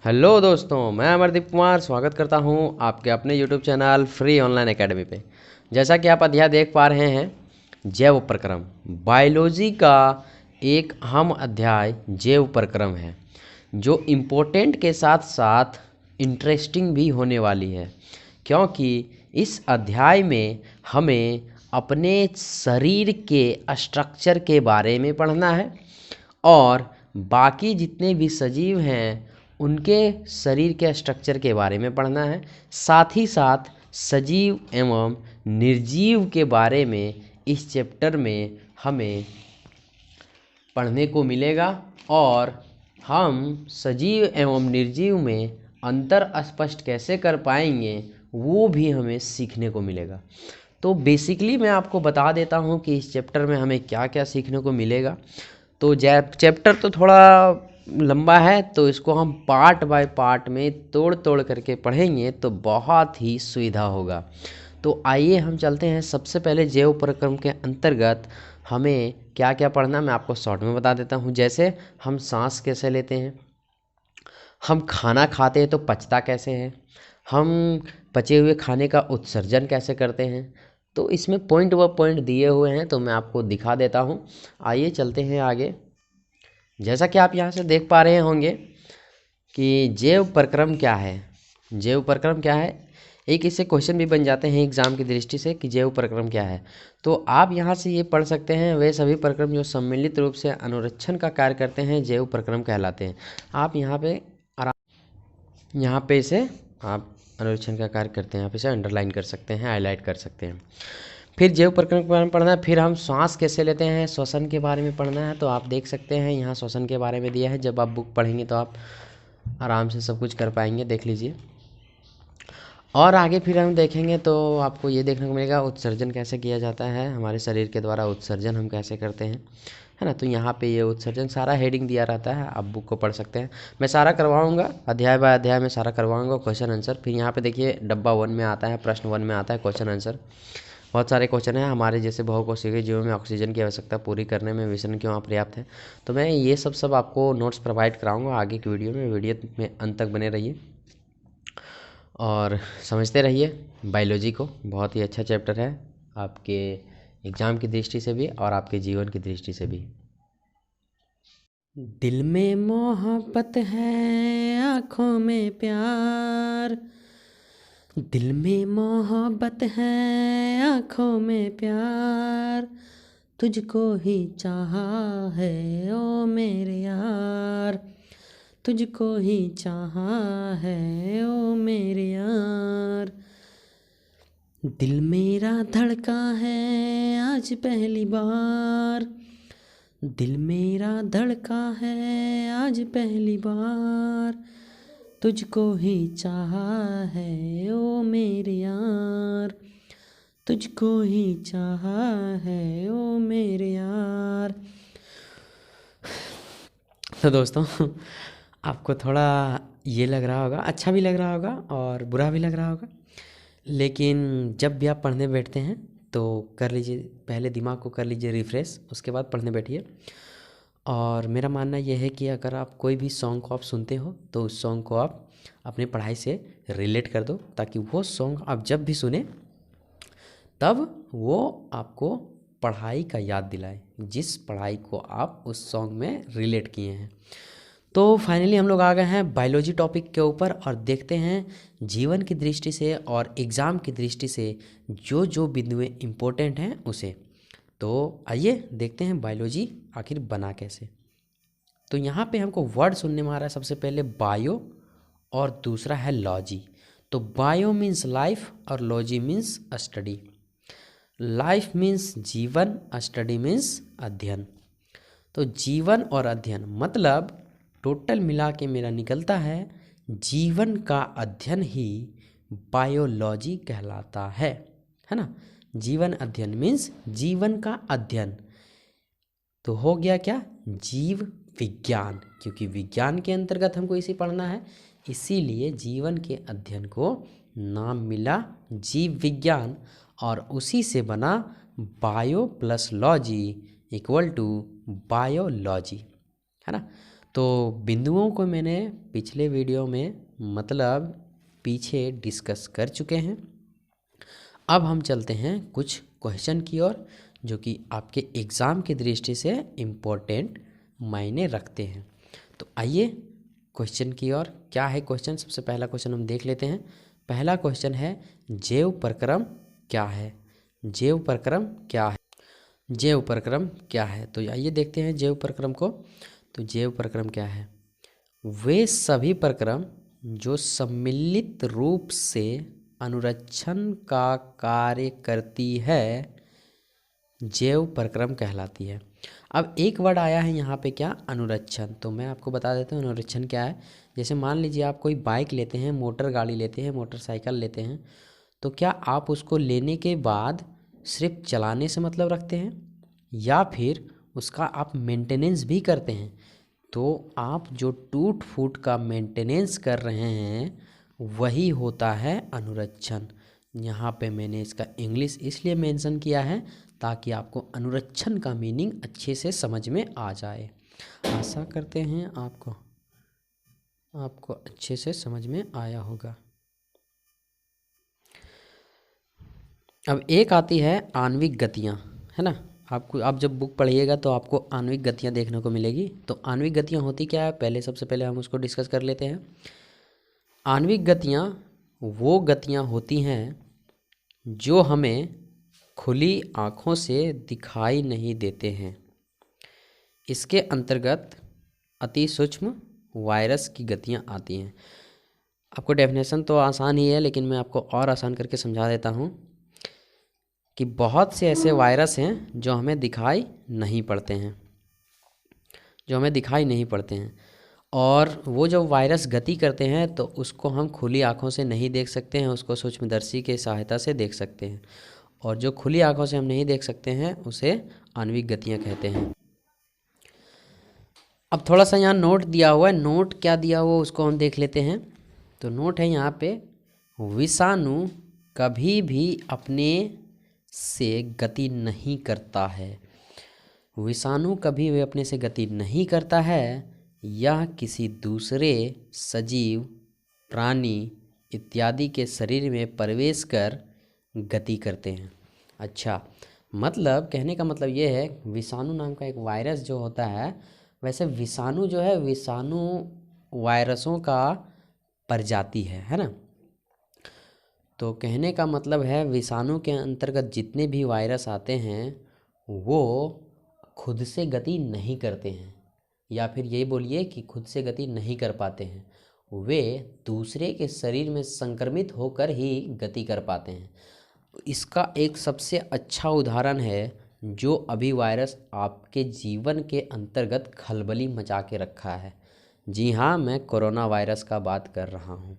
Hello दोस्तों, मैं अमरदीप कुमार स्वागत करता हूं आपके अपने YouTube channel free online academy पे। जैसा कि आप अध्याय देख पा रहे हैं, जैव प्रक्रम बायोलॉजी का एक अहम अध्याय जैव प्रक्रम है, जो इम्पोर्टेंट के साथ साथ इंटरेस्टिंग भी होने वाली है, क्योंकि इस अध्याय में हमें अपने शरीर के स्ट्रक्चर के बारे में पढ़ना है और बाकी जितने भी सजीव हैं उनके शरीर के स्ट्रक्चर के बारे में पढ़ना है। साथ ही साथ सजीव एवं निर्जीव के बारे में इस चैप्टर में हमें पढ़ने को मिलेगा और हम सजीव एवं निर्जीव में अंतर स्पष्ट कैसे कर पाएंगे वो भी हमें सीखने को मिलेगा। तो बेसिकली मैं आपको बता देता हूँ कि इस चैप्टर में हमें क्या क्या सीखने को मिलेगा। तो चैप्टर तो थोड़ा लंबा है, तो इसको हम पार्ट बाय पार्ट में तोड़ तोड़ करके पढ़ेंगे तो बहुत ही सुविधा होगा। तो आइए हम चलते हैं। सबसे पहले जैव प्रक्रम के अंतर्गत हमें क्या क्या पढ़ना मैं आपको शॉर्ट में बता देता हूँ। जैसे हम सांस कैसे लेते हैं, हम खाना खाते हैं तो पचता कैसे है, हम पचे हुए खाने का उत्सर्जन कैसे करते हैं। तो इसमें पॉइंट व पॉइंट दिए हुए हैं, तो मैं आपको दिखा देता हूँ। आइए चलते हैं आगे। जैसा कि आप यहाँ से देख पा रहे होंगे कि जैव प्रक्रम क्या है। जैव प्रक्रम क्या है, एक इससे क्वेश्चन भी बन जाते हैं एग्जाम की दृष्टि से कि जैव प्रक्रम क्या है। तो आप यहाँ से ये पढ़ सकते हैं, वे सभी प्रक्रम जो सम्मिलित रूप से अनुरक्षण का कार्य करते हैं जैव प्रक्रम कहलाते हैं। आप यहाँ पे इसे आप अनुरक्षण का कार्य करते हैं, आप इसे अंडरलाइन कर सकते हैं, हाईलाइट कर सकते हैं। फिर जैव प्रक्रम के बारे में पढ़ना है। फिर हम श्वास कैसे लेते हैं, श्वसन के बारे में पढ़ना है। तो आप देख सकते हैं यहाँ श्वसन के बारे में दिया है। जब आप बुक पढ़ेंगे तो आप आराम से सब कुछ कर पाएंगे, देख लीजिए। और आगे फिर हम देखेंगे तो आपको ये देखने को मिलेगा उत्सर्जन कैसे किया जाता है, हमारे शरीर के द्वारा उत्सर्जन हम कैसे करते हैं, है ना। तो यहाँ पे ये उत्सर्जन सारा हेडिंग दिया रहता है, आप बुक को पढ़ सकते हैं। मैं सारा करवाऊँगा, अध्याय बाय अध्याय में सारा करवाऊँगा, क्वेश्चन आंसर। फिर यहाँ पे देखिए डब्बा 1 में आता है, प्रश्न 1 में आता है क्वेश्चन आंसर। बहुत सारे क्वेश्चन हैं। हमारे जैसे बहुकोशिकीय जीवों में ऑक्सीजन की आवश्यकता पूरी करने में विषण क्यों अपर्याप्त है। तो मैं ये सब आपको नोट्स प्रोवाइड कराऊंगा आगे की वीडियो में अंत तक बने रहिए और समझते रहिए बायोलॉजी को। बहुत ही अच्छा चैप्टर है आपके एग्ज़ाम की दृष्टि से भी और आपके जीवन की दृष्टि से भी। दिल में मोहब्बत है, आँखों में प्यार। दिल में मोहब्बत है, आँखों में प्यार। तुझको ही चाहा है ओ मेरे यार, तुझको ही चाहा है ओ मेरे यार। दिल मेरा धड़का है आज पहली बार, दिल मेरा धड़का है आज पहली बार। तुझको ही चाहा है ओ मेरे यार, तुझको ही चाहा है ओ मेरे यार। तो दोस्तों आपको थोड़ा ये लग रहा होगा, अच्छा भी लग रहा होगा और बुरा भी लग रहा होगा, लेकिन जब भी आप पढ़ने बैठते हैं तो कर लीजिए, पहले दिमाग को कर लीजिए रिफ़्रेश, उसके बाद पढ़ने बैठिए। और मेरा मानना यह है कि अगर आप कोई भी सॉन्ग को आप सुनते हो तो उस सॉन्ग को आप अपनी पढ़ाई से रिलेट कर दो, ताकि वो सॉन्ग आप जब भी सुने तब वो आपको पढ़ाई का याद दिलाए, जिस पढ़ाई को आप उस सॉन्ग में रिलेट किए हैं। तो फाइनली हम लोग आ गए हैं बायोलॉजी टॉपिक के ऊपर और देखते हैं जीवन की दृष्टि से और एग्ज़ाम की दृष्टि से जो जो बिंदुएं इम्पोर्टेंट हैं उसे। तो आइए देखते हैं बायोलॉजी आखिर बना कैसे। तो यहाँ पे हमको वर्ड सुनने में आ रहा है, सबसे पहले बायो और दूसरा है लॉजी। तो बायो मीन्स लाइफ और logy means study. Life means जीवन, स्टडी मीन्स अध्ययन। तो जीवन और अध्ययन मतलब टोटल मिला के मेरा निकलता है जीवन का अध्ययन ही बायोलॉजी कहलाता है ना। जीवन अध्ययन मीन्स जीवन का अध्ययन। तो हो गया क्या, जीव विज्ञान, क्योंकि विज्ञान के अंतर्गत हमको इसे पढ़ना है, इसीलिए जीवन के अध्ययन को नाम मिला जीव विज्ञान और उसी से बना bio plus logy equal to biology, है ना। तो बिंदुओं को मैंने पिछले वीडियो में मतलब पीछे डिस्कस कर चुके हैं। अब हम चलते हैं कुछ क्वेश्चन की ओर जो कि आपके एग्ज़ाम की दृष्टि से इम्पोर्टेंट मायने रखते हैं। तो आइए क्वेश्चन की ओर। क्या है क्वेश्चन? सबसे पहला क्वेश्चन हम देख लेते हैं। पहला क्वेश्चन है जैव प्रक्रम क्या है? जैव प्रक्रम क्या है? जैव प्रक्रम क्या है? तो आइए देखते हैं जैव प्रक्रम को। तो जैव प्रक्रम क्या है? वे सभी प्रक्रम जो सम्मिलित रूप से अनुरक्षण का कार्य करती है जैव प्रक्रम कहलाती है। अब एक वर्ड आया है यहाँ पे, क्या? अनुरक्षण। तो मैं आपको बता देता हूँ अनुरक्षण क्या है। जैसे मान लीजिए आप कोई बाइक लेते हैं, मोटर गाड़ी लेते हैं, मोटरसाइकिल लेते हैं, तो क्या आप उसको लेने के बाद सिर्फ चलाने से मतलब रखते हैं या फिर उसका आप मेंटेनेंस भी करते हैं? तो आप जो टूट फूट का मेंटेनेंस कर रहे हैं वही होता है अनुरक्षण। यहाँ पे मैंने इसका इंग्लिश इसलिए मेंशन किया है ताकि आपको अनुरक्षण का मीनिंग अच्छे से समझ में आ जाए। आशा करते हैं आपको अच्छे से समझ में आया होगा। अब एक आती है आणविक गतियाँ, है ना। आप जब बुक पढ़िएगा तो आपको आणविक गतियाँ देखने को मिलेगी। तो आणविक गतियाँ होती क्या है, पहले सबसे पहले हम उसको डिस्कस कर लेते हैं। आणविक गतियाँ वो गतियाँ होती हैं जो हमें खुली आँखों से दिखाई नहीं देते हैं। इसके अंतर्गत अति सूक्ष्म वायरस की गतियाँ आती हैं। आपको डेफिनेशन तो आसान ही है, लेकिन मैं आपको और आसान करके समझा देता हूँ कि बहुत से ऐसे वायरस हैं जो हमें दिखाई नहीं पड़ते हैं, और वो जब वायरस गति करते हैं तो उसको हम खुली आँखों से नहीं देख सकते हैं, उसको सूक्ष्मदर्शी के सहायता से देख सकते हैं। और जो खुली आँखों से हम नहीं देख सकते हैं उसे आणविक गतियाँ कहते हैं। अब थोड़ा सा यहाँ नोट दिया हुआ है, नोट क्या दिया हुआ उसको हम देख लेते हैं। तो नोट है यहाँ पे, विषाणु कभी भी अपने से गति नहीं करता है। विषाणु कभी भी अपने से गति नहीं करता है, यह किसी दूसरे सजीव प्राणी इत्यादि के शरीर में प्रवेश कर गति करते हैं। अच्छा, मतलब कहने का मतलब ये है, विषाणु नाम का एक वायरस जो होता है, वैसे विषाणु जो है, विषाणु वायरसों का प्रजाति है ना। तो कहने का मतलब है विषाणु के अंतर्गत जितने भी वायरस आते हैं वो खुद से गति नहीं करते हैं, या फिर ये बोलिए कि खुद से गति नहीं कर पाते हैं, वे दूसरे के शरीर में संक्रमित होकर ही गति कर पाते हैं। इसका एक सबसे अच्छा उदाहरण है जो अभी वायरस आपके जीवन के अंतर्गत खलबली मचा के रखा है। जी हाँ, मैं कोरोना वायरस का बात कर रहा हूँ।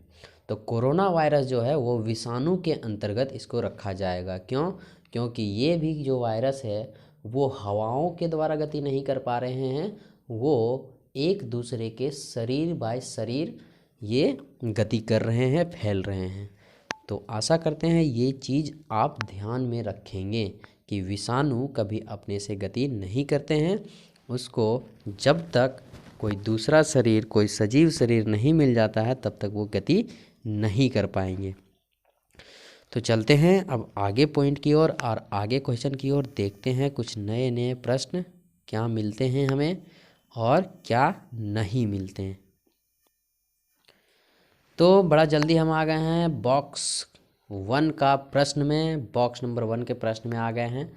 तो कोरोना वायरस जो है वो विषाणु के अंतर्गत इसको रखा जाएगा। क्यों? क्योंकि ये भी जो वायरस है वो हवाओं के द्वारा गति नहीं कर पा रहे हैं, वो एक दूसरे के शरीर बाय शरीर ये गति कर रहे हैं, फैल रहे हैं। तो आशा करते हैं ये चीज़ आप ध्यान में रखेंगे कि विषाणु कभी अपने से गति नहीं करते हैं, उसको जब तक कोई दूसरा शरीर, कोई सजीव शरीर नहीं मिल जाता है तब तक वो गति नहीं कर पाएंगे। तो चलते हैं अब आगे पॉइंट की ओर और आगे क्वेश्चन की ओर, देखते हैं कुछ नए नए प्रश्न क्या मिलते हैं हमें और क्या नहीं मिलते हैं। तो बड़ा जल्दी हम आ गए हैं बॉक्स 1 का प्रश्न में, बॉक्स नंबर 1 के प्रश्न में आ गए हैं।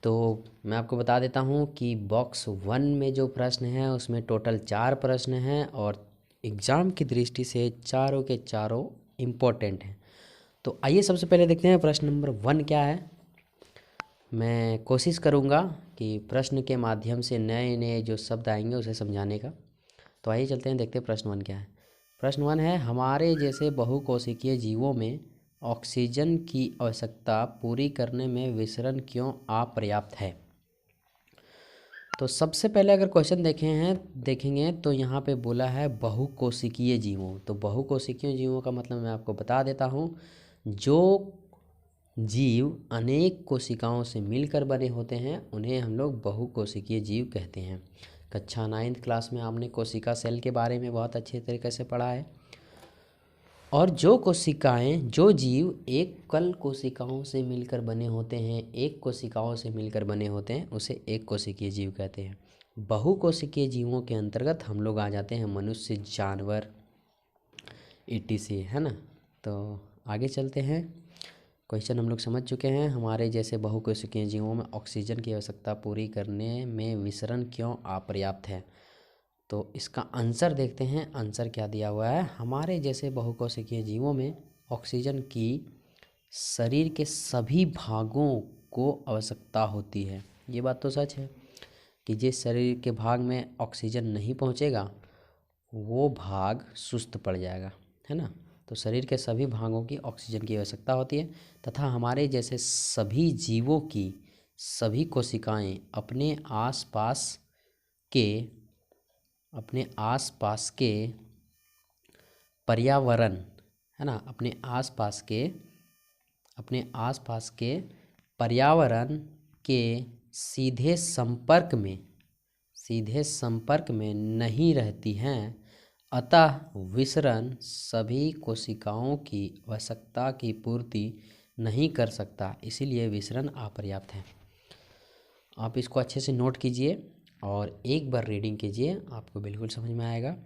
तो मैं आपको बता देता हूँ कि बॉक्स 1 में जो प्रश्न है उसमें टोटल 4 प्रश्न हैं और एग्ज़ाम की दृष्टि से चारों के चारों इम्पोर्टेंट हैं। तो आइए सबसे पहले देखते हैं प्रश्न नंबर 1 क्या है। मैं कोशिश करूँगा कि प्रश्न के माध्यम से नए नए जो शब्द आएंगे उसे समझाने का। तो आइए चलते हैं, देखते हैं प्रश्न 1 क्या है। प्रश्न 1 है, हमारे जैसे बहुकोशिकीय जीवों में ऑक्सीजन की आवश्यकता पूरी करने में विसरण क्यों अपर्याप्त है? तो सबसे पहले अगर क्वेश्चन देखेंगे तो यहाँ पे बोला है बहुकोशिकीय जीवों। तो बहुकोशिकीय जीवों का मतलब मैं आपको बता देता हूँ, जो जीव अनेक कोशिकाओं से मिलकर बने होते हैं उन्हें हम लोग बहुकोशिकीय जीव कहते हैं। कक्षा 9th क्लास में आपने कोशिका सेल के बारे में बहुत अच्छे तरीके से पढ़ा है। और जो कोशिकाएं, जो जीव एकल कोशिकाओं से मिलकर बने होते हैं, एक कोशिकाओं से मिलकर बने होते हैं, उसे एक कोशिकीय जीव कहते हैं। बहुकोशिकीय जीवों के अंतर्गत हम लोग आ जाते हैं मनुष्य, जानवर, etc, है ना। तो आगे चलते हैं। क्वेश्चन हम लोग समझ चुके हैं। हमारे जैसे बहुकोशिकीय जीवों में ऑक्सीजन की आवश्यकता पूरी करने में विसरण क्यों अपर्याप्त है? तो इसका आंसर देखते हैं। आंसर क्या दिया हुआ है? हमारे जैसे बहुकोशिकीय जीवों में ऑक्सीजन की शरीर के सभी भागों को आवश्यकता होती है। ये बात तो सच है कि जिस शरीर के भाग में ऑक्सीजन नहीं पहुंचेगा वो भाग सुस्त पड़ जाएगा, है ना। तो शरीर के सभी भागों की ऑक्सीजन की आवश्यकता होती है तथा हमारे जैसे सभी जीवों की सभी कोशिकाएं अपने आसपास के पर्यावरण, है ना, अपने आसपास के पर्यावरण के सीधे संपर्क में नहीं रहती हैं। अतः विसरण सभी कोशिकाओं की आवश्यकता की पूर्ति नहीं कर सकता, इसीलिए विसरण अपर्याप्त है। आप इसको अच्छे से नोट कीजिए और एक बार रीडिंग कीजिए, आपको बिल्कुल समझ में आएगा।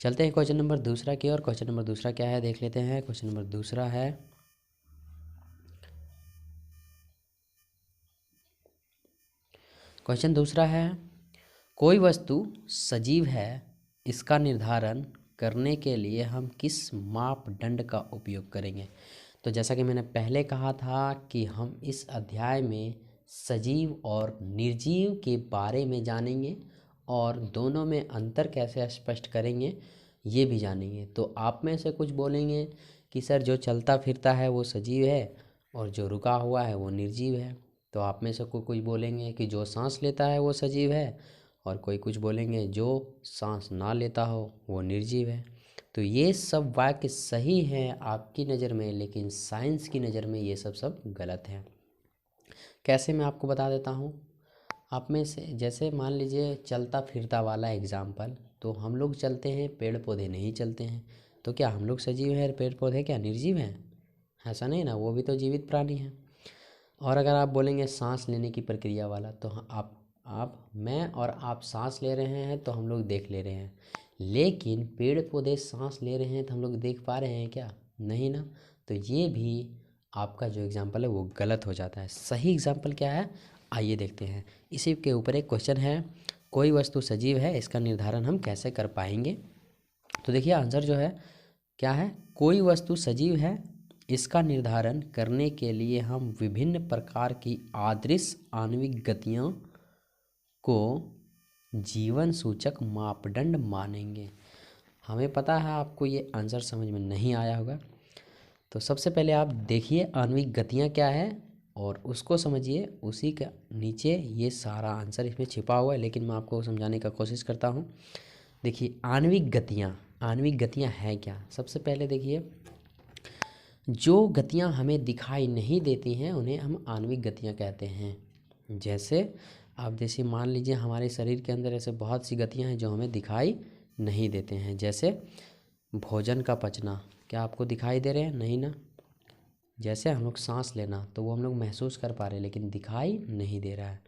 चलते हैं क्वेश्चन नंबर दूसरा की ओर। क्वेश्चन नंबर दूसरा क्या है देख लेते हैं। क्वेश्चन नंबर दूसरा है, क्वेश्चन दूसरा है, कोई वस्तु सजीव है, इसका निर्धारण करने के लिए हम किस मापदंड का उपयोग करेंगे? तो जैसा कि मैंने पहले कहा था कि हम इस अध्याय में सजीव और निर्जीव के बारे में जानेंगे और दोनों में अंतर कैसे स्पष्ट करेंगे ये भी जानेंगे। तो आप में से कुछ बोलेंगे कि सर जो चलता फिरता है वो सजीव है और जो रुका हुआ है वो निर्जीव है। तो आप में से कुछ बोलेंगे कि जो सांस लेता है वो सजीव है और कोई कुछ बोलेंगे जो सांस ना लेता हो वो निर्जीव है। तो ये सब वाक्य सही हैं आपकी नज़र में, लेकिन साइंस की नज़र में ये सब गलत है। कैसे, मैं आपको बता देता हूँ। आप में से जैसे मान लीजिए चलता फिरता वाला एग्जाम्पल, तो हम लोग चलते हैं, पेड़ पौधे नहीं चलते हैं, तो क्या हम लोग सजीव हैं, पेड़ पौधे क्या निर्जीव हैं? ऐसा नहीं ना, वो भी तो जीवित प्राणी हैं। और अगर आप बोलेंगे सांस लेने की प्रक्रिया वाला, तो मैं और आप सांस ले रहे हैं तो हम लोग देख ले रहे हैं, लेकिन पेड़ पौधे सांस ले रहे हैं तो हम लोग देख पा रहे हैं क्या? नहीं ना। तो ये भी आपका जो एग्जाम्पल है वो गलत हो जाता है। सही एग्जाम्पल क्या है आइए देखते हैं। इसी के ऊपर एक क्वेश्चन है, कोई वस्तु सजीव है, इसका निर्धारण हम कैसे कर पाएंगे? तो देखिए आंसर जो है क्या है, कोई वस्तु सजीव है, इसका निर्धारण करने के लिए हम विभिन्न प्रकार की अदृश्य आणविक गतियों को जीवन सूचक मापदंड मानेंगे। हमें पता है आपको ये आंसर समझ में नहीं आया होगा, तो सबसे पहले आप देखिए आणविक गतियाँ क्या है और उसको समझिए। उसी के नीचे ये सारा आंसर इसमें छिपा हुआ है, लेकिन मैं आपको समझाने का कोशिश करता हूँ। देखिए आणविक गतियाँ है क्या? सबसे पहले देखिए, जो गतियाँ हमें दिखाई नहीं देती हैं उन्हें हम आणविक गतियाँ कहते हैं। जैसे मान लीजिए हमारे शरीर के अंदर ऐसे बहुत सी गतियाँ हैं जो हमें दिखाई नहीं देते हैं। जैसे भोजन का पचना, क्या आपको दिखाई दे रहे हैं? नहीं ना। जैसे हम लोग सांस लेना, तो वो हम लोग महसूस कर पा रहे हैं लेकिन दिखाई नहीं दे रहा है।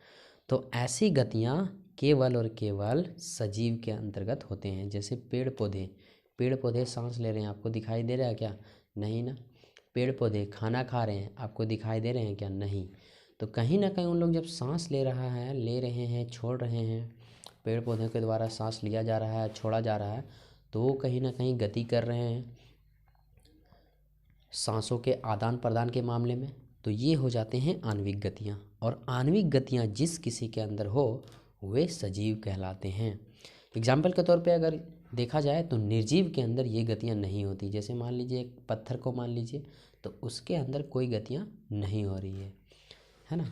तो ऐसी गतियाँ केवल और केवल सजीव के अंतर्गत होते हैं। जैसे पेड़ पौधे सांस ले रहे हैं, आपको दिखाई दे रहा है क्या? नहीं ना। पेड़ पौधे खाना खा रहे हैं, आपको दिखाई दे रहे हैं क्या? नहीं। तो कहीं ना कहीं उन लोग जब सांस ले रहे हैं, छोड़ रहे हैं, पेड़ पौधों के द्वारा सांस लिया जा रहा है, छोड़ा जा रहा है, तो वो कहीं ना कहीं गति कर रहे हैं सांसों के आदान प्रदान के मामले में। तो ये हो जाते हैं आणविक गतियाँ, और आणविक गतियाँ जिस किसी के अंदर हो वे सजीव कहलाते हैं। एग्जाम्पल के तौर पे अगर देखा जाए तो निर्जीव के अंदर ये गतियाँ नहीं होती। जैसे मान लीजिए एक पत्थर को मान लीजिए, तो उसके अंदर कोई गतियाँ नहीं हो रही है ना।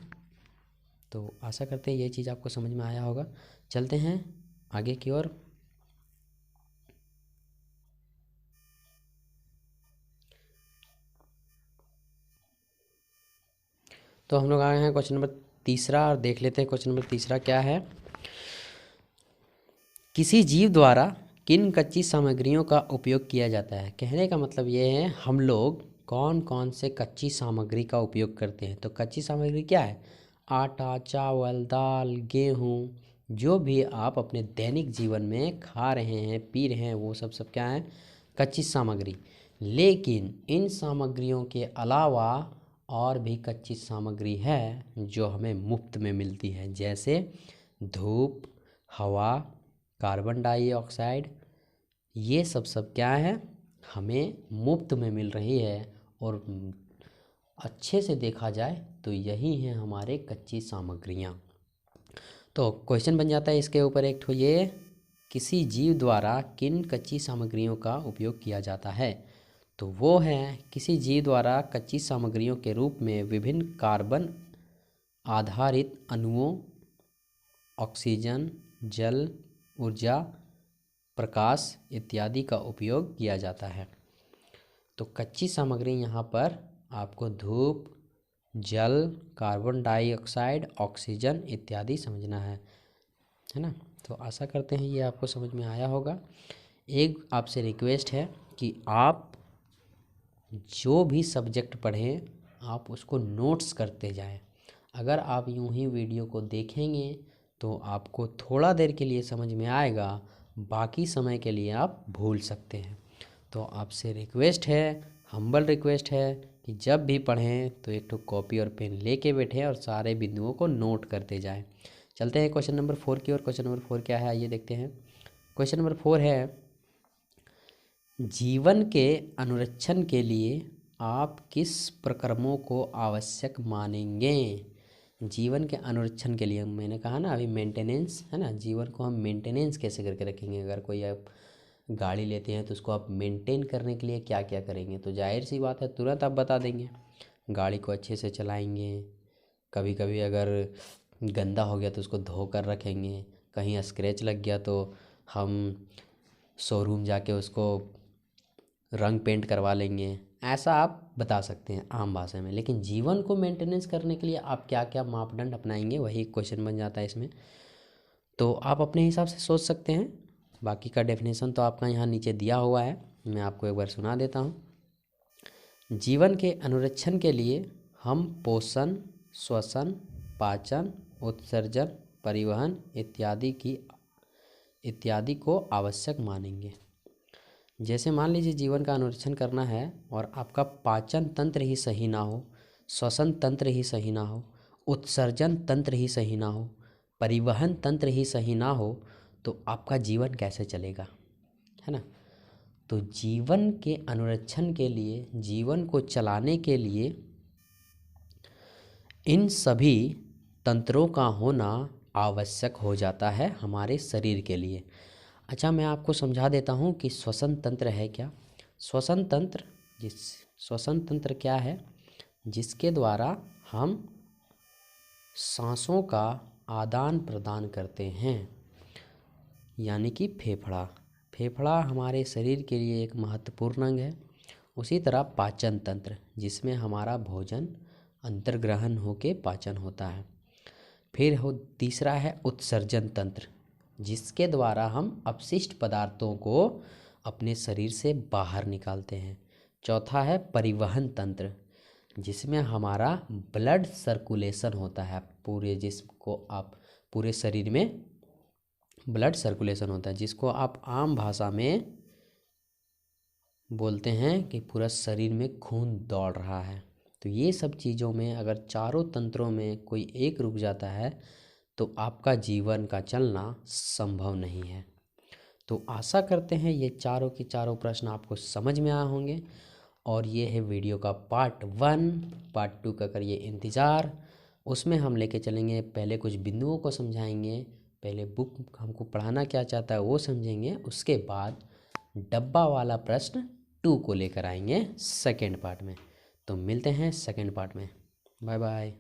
तो आशा करते हैं ये चीज़ आपको समझ में आया होगा। चलते हैं आगे की ओर। तो हम लोग आए हैं क्वेश्चन नंबर तीसरा और देख लेते हैं क्वेश्चन नंबर तीसरा क्या है। किसी जीव द्वारा किन कच्ची सामग्रियों का उपयोग किया जाता है। कहने का मतलब ये है हम लोग कौन कौन से कच्ची सामग्री का उपयोग करते हैं। तो कच्ची सामग्री क्या है? आटा, चावल, दाल, गेहूँ, जो भी आप अपने दैनिक जीवन में खा रहे हैं, पी रहे हैं, वो सब क्या है? कच्ची सामग्री। लेकिन इन सामग्रियों के अलावा और भी कच्ची सामग्री है जो हमें मुफ्त में मिलती है, जैसे धूप, हवा, कार्बन डाइऑक्साइड। ये सब क्या है? हमें मुफ्त में मिल रही है। और अच्छे से देखा जाए तो यही हैं हमारे कच्ची सामग्रियाँ। तो क्वेश्चन बन जाता है इसके ऊपर एक, ये किसी जीव द्वारा किन कच्ची सामग्रियों का उपयोग किया जाता है। तो वो है किसी जीव द्वारा कच्ची सामग्रियों के रूप में विभिन्न कार्बन आधारित अणुओं, ऑक्सीजन, जल, ऊर्जा, प्रकाश इत्यादि का उपयोग किया जाता है। तो कच्ची सामग्री यहाँ पर आपको धूप, जल, कार्बन डाइऑक्साइड, ऑक्सीजन इत्यादि समझना है ना। तो आशा करते हैं ये आपको समझ में आया होगा। एक आपसे रिक्वेस्ट है कि आप जो भी सब्जेक्ट पढ़ें आप उसको नोट्स करते जाएं। अगर आप यूं ही वीडियो को देखेंगे तो आपको थोड़ा देर के लिए समझ में आएगा, बाकी समय के लिए आप भूल सकते हैं। तो आपसे रिक्वेस्ट है, हम्बल रिक्वेस्ट है कि जब भी पढ़ें तो एक तो कॉपी और पेन लेके बैठें और सारे बिंदुओं को नोट करते जाएं। चलते हैं क्वेश्चन नंबर 4 की ओर। क्वेश्चन नंबर 4 क्या है आइए देखते हैं। क्वेश्चन नंबर 4 है, जीवन के अनुरक्षण के लिए आप किस प्रक्रमों को आवश्यक मानेंगे। जीवन के अनुरक्षण के लिए मैंने कहा ना अभी मेंटेनेंस है ना, जीवन को हम मेंटेनेंस कैसे करके रखेंगे। अगर कोई आप गाड़ी लेते हैं तो उसको आप मेंटेन करने के लिए क्या क्या करेंगे, तो जाहिर सी बात है तुरंत आप बता देंगे। गाड़ी को अच्छे से चलाएंगे, कभी कभी अगर गंदा हो गया तो उसको धो कर रखेंगे, कहीं स्क्रैच लग गया तो हम शोरूम जाके उसको रंग पेंट करवा लेंगे। ऐसा आप बता सकते हैं आम भाषा में। लेकिन जीवन को मेंटेनेंस करने के लिए आप क्या क्या मापदंड अपनाएंगे, वही क्वेश्चन बन जाता है इसमें। तो आप अपने हिसाब से सोच सकते हैं। बाकी का डेफिनेशन तो आपका यहाँ नीचे दिया हुआ है, मैं आपको एक बार सुना देता हूँ। जीवन के अनुरक्षण के लिए हम पोषण, श्वसन, पाचन, उत्सर्जन, परिवहन इत्यादि को आवश्यक मानेंगे। जैसे मान लीजिए जीवन का अनुरक्षण करना है और आपका पाचन तंत्र ही सही ना हो, श्वसन तंत्र ही सही ना हो, उत्सर्जन तंत्र ही सही ना हो, परिवहन तंत्र ही सही ना हो, तो आपका जीवन कैसे चलेगा, है ना। तो जीवन के अनुरक्षण के लिए, जीवन को चलाने के लिए इन सभी तंत्रों का होना आवश्यक हो जाता है हमारे शरीर के लिए। अच्छा, मैं आपको समझा देता हूँ कि श्वसन तंत्र है क्या। श्वसन तंत्र क्या है? जिसके द्वारा हम सांसों का आदान प्रदान करते हैं, यानी कि फेफड़ा हमारे शरीर के लिए एक महत्वपूर्ण अंग है। उसी तरह पाचन तंत्र, जिसमें हमारा भोजन अंतर्ग्रहण होके पाचन होता है। फिर तीसरा है उत्सर्जन तंत्र, जिसके द्वारा हम अपशिष्ट पदार्थों को अपने शरीर से बाहर निकालते हैं। चौथा है परिवहन तंत्र, जिसमें हमारा ब्लड सर्कुलेशन होता है। पूरे जिस्म को पूरे शरीर में ब्लड सर्कुलेशन होता है, जिसको आप आम भाषा में बोलते हैं कि पूरा शरीर में खून दौड़ रहा है। तो ये सब चीज़ों में अगर चारों तंत्रों में कोई एक रुक जाता है तो आपका जीवन का चलना संभव नहीं है। तो आशा करते हैं ये चारों के चारों प्रश्न आपको समझ में आए होंगे। और ये है वीडियो का पार्ट 1। पार्ट 2 का करिए इंतज़ार, उसमें हम लेके चलेंगे। पहले कुछ बिंदुओं को समझाएंगे, पहले बुक हमको पढ़ाना क्या चाहता है वो समझेंगे, उसके बाद डब्बा वाला प्रश्न 2 को लेकर आएंगे सेकेंड पार्ट में। तो मिलते हैं सेकेंड पार्ट में। Bye bye.